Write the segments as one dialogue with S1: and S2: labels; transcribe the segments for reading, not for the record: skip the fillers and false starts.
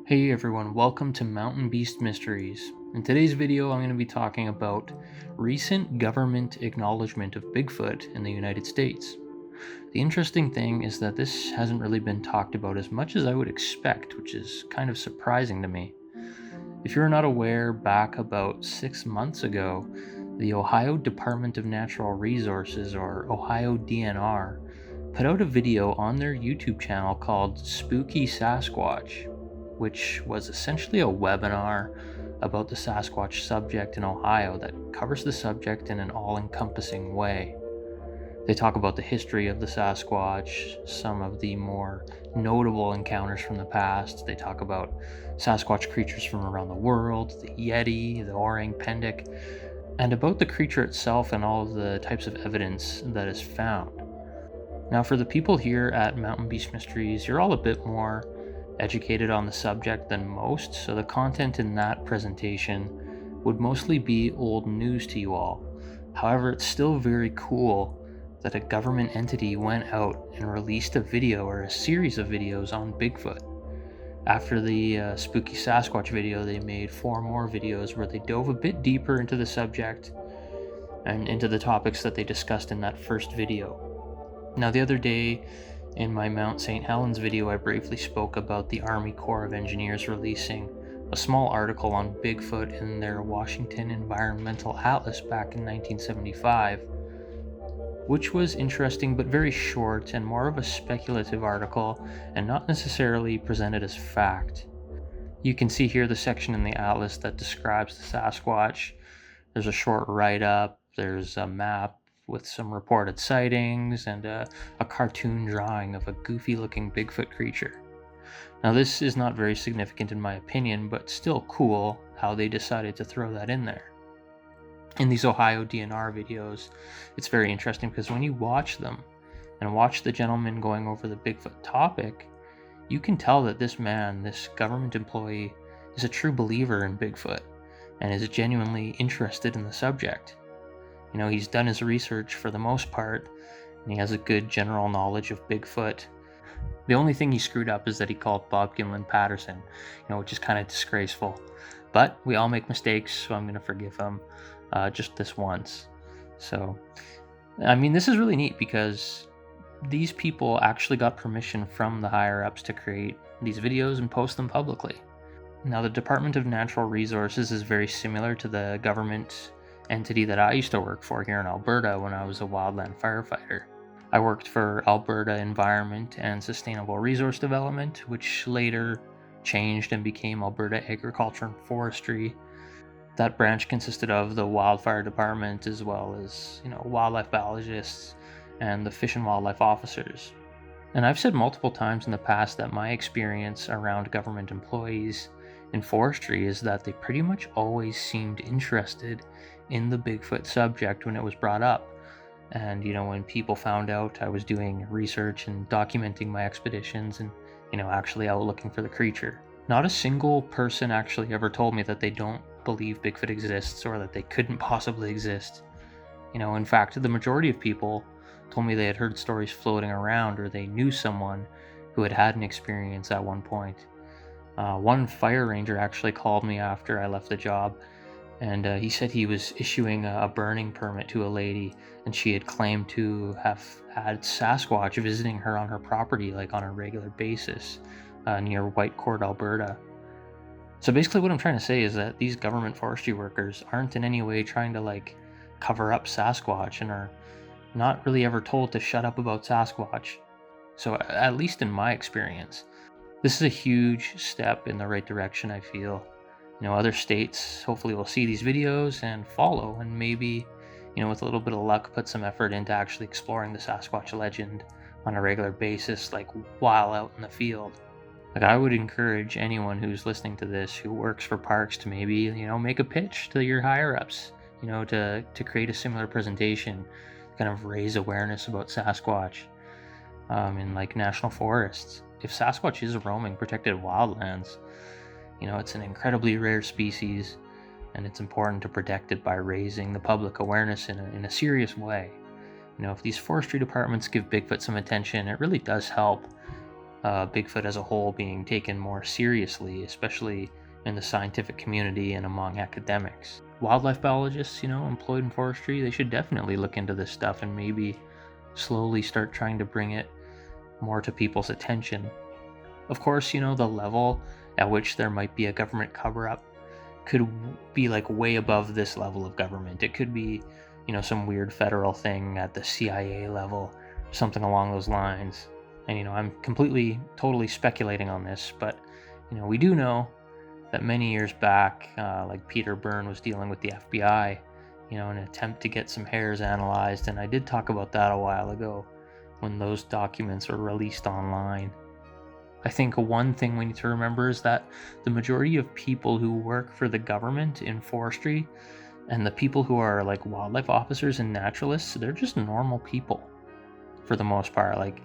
S1: Hey everyone, welcome to Mountain Beast Mysteries. In today's video, I'm going to be talking about recent government acknowledgement of Bigfoot in the United States. The interesting thing is that this hasn't really been talked about as much as I would expect, which is kind of surprising to me. If you're not aware, back about 6 months ago, the Ohio Department of Natural Resources, or Ohio DNR, put out a video on their YouTube channel called Spooky Sasquatch, which was essentially a webinar about the Sasquatch subject in Ohio that covers the subject in an all-encompassing way. They talk about the history of the Sasquatch, some of the more notable encounters from the past. They talk about Sasquatch creatures from around the world, the Yeti, the Orang Pendek, and about the creature itself and all of the types of evidence that is found. Now, for the people here at Mountain Beast Mysteries, you're all a bit more educated on the subject than most, so the content in that presentation would mostly be old news to you all. However, it's still very cool that a government entity went out and released a video or a series of videos on Bigfoot. After the Spooky Sasquatch video, they made 4 more videos where they dove a bit deeper into the subject and into the topics that they discussed in that first video. Now, the other day, in my Mount St. Helens video, I briefly spoke about the Army Corps of Engineers releasing a small article on Bigfoot in their Washington Environmental Atlas back in 1975, which was interesting but very short and more of a speculative article and not necessarily presented as fact. You can see here the section in the atlas that describes the Sasquatch. There's a short write-up, there's a map with some reported sightings, and a cartoon drawing of a goofy-looking Bigfoot creature. Now, this is not very significant in my opinion, but still cool how they decided to throw that in there. In these Ohio DNR videos, it's very interesting because when you watch them and watch the gentleman going over the Bigfoot topic, you can tell that this man, this government employee, is a true believer in Bigfoot and is genuinely interested in the subject. You know, he's done his research for the most part, and he has a good general knowledge of Bigfoot. The only thing he screwed up is that he called Bob Gimlin Patterson, which is kind of disgraceful. But we all make mistakes, so I'm going to forgive him just this once. So, I mean, this is really neat because these people actually got permission from the higher-ups to create these videos and post them publicly. Now, the Department of Natural Resources is very similar to the government entity that I used to work for here in Alberta when I was a wildland firefighter. I worked for Alberta Environment and Sustainable Resource Development, which later changed and became Alberta Agriculture and Forestry. That branch consisted of the wildfire department as well as, wildlife biologists and the fish and wildlife officers. And I've said multiple times in the past that my experience around government employees in forestry is that they pretty much always seemed interested in the Bigfoot subject when it was brought up. And, when people found out I was doing research and documenting my expeditions and, actually out looking for the creature. Not a single person actually ever told me that they don't believe Bigfoot exists or that they couldn't possibly exist. In fact, the majority of people told me they had heard stories floating around or they knew someone who had an experience at one point. One fire ranger actually called me after I left the job, and he said he was issuing a burning permit to a lady, and she had claimed to have had Sasquatch visiting her on her property like on a regular basis near Whitecourt, Alberta. So basically what I'm trying to say is that these government forestry workers aren't in any way trying to cover up Sasquatch and are not really ever told to shut up about Sasquatch. So at least in my experience, this is a huge step in the right direction, I feel. Other states hopefully will see these videos and follow, and maybe, with a little bit of luck, put some effort into actually exploring the Sasquatch legend on a regular basis, while out in the field. I would encourage anyone who's listening to this who works for parks to maybe, make a pitch to your higher-ups, to create a similar presentation, kind of raise awareness about Sasquatch in national forests. If Sasquatch is roaming protected wildlands, it's an incredibly rare species, and it's important to protect it by raising the public awareness in a serious way. If these forestry departments give Bigfoot some attention, it really does help. Bigfoot as a whole being taken more seriously, especially in the scientific community and among academics. Wildlife biologists, employed in forestry, they should definitely look into this stuff and maybe slowly start trying to bring it more to people's attention. Of course, the level at which there might be a government cover-up could be like way above this level of government. It could be, some weird federal thing at the CIA level, something along those lines. And, I'm totally speculating on this, but, we do know that many years back, like Peter Byrne was dealing with the FBI, in an attempt to get some hairs analyzed. And I did talk about that a while ago when those documents were released online. I think one thing we need to remember is that the majority of people who work for the government in forestry and the people who are like wildlife officers and naturalists, they're just normal people for the most part. Like,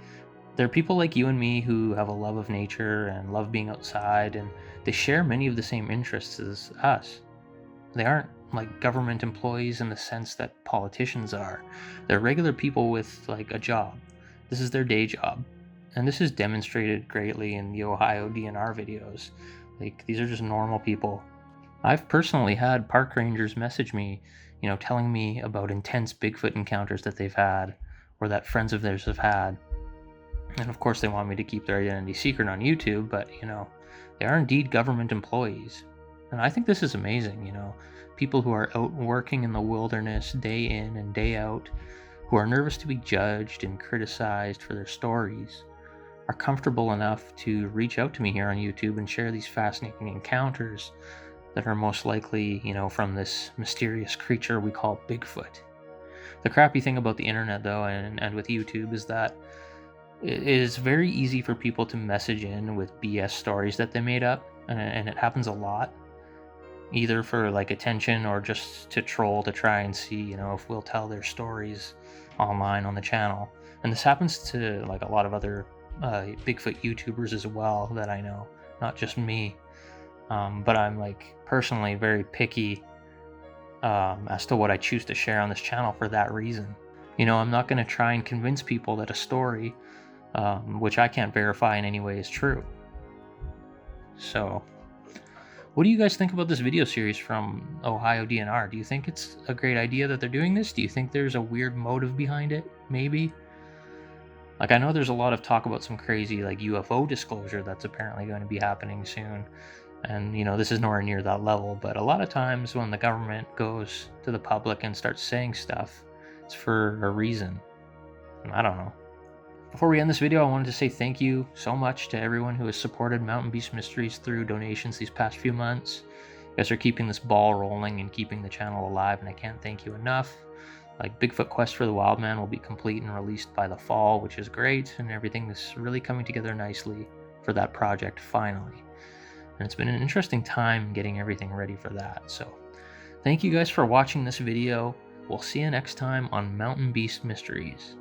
S1: they're people like you and me who have a love of nature and love being outside, and they share many of the same interests as us. They aren't like government employees in the sense that politicians are. They're regular people with like a job. This is their day job. And this is demonstrated greatly in the Ohio DNR videos. Like, these are just normal people. I've personally had park rangers message me, telling me about intense Bigfoot encounters that they've had or that friends of theirs have had. And of course they want me to keep their identity secret on YouTube, but, they are indeed government employees. And I think this is amazing, people who are out working in the wilderness day in and day out, who are nervous to be judged and criticized for their stories, are comfortable enough to reach out to me here on YouTube and share these fascinating encounters that are most likely, from this mysterious creature we call Bigfoot. The crappy thing about the internet, though, and with YouTube, is that it is very easy for people to message in with BS stories that they made up, and it happens a lot, either for like attention or just to troll, to try and see, if we'll tell their stories online on the channel. And this happens to like a lot of other Bigfoot YouTubers as well that I know, not just me. But I'm like personally very picky as to what I choose to share on this channel for that reason. I'm not going to try and convince people that a story, which I can't verify in any way, is true. So, what do you guys think about this video series from Ohio DNR? Do you think it's a great idea that they're doing this? Do you think there's a weird motive behind it? Maybe? Like, I know there's a lot of talk about some crazy like UFO disclosure that's apparently going to be happening soon. And, this is nowhere near that level, but a lot of times when the government goes to the public and starts saying stuff, it's for a reason. I don't know. Before we end this video, I wanted to say thank you so much to everyone who has supported Mountain Beast Mysteries through donations these past few months. You guys are keeping this ball rolling and keeping the channel alive, and I can't thank you enough. Like, Bigfoot Quest for the Wildman will be complete and released by the fall, which is great, and everything is really coming together nicely for that project finally. And it's been an interesting time getting everything ready for that. So thank you guys for watching this video. We'll see you next time on Mountain Beast Mysteries.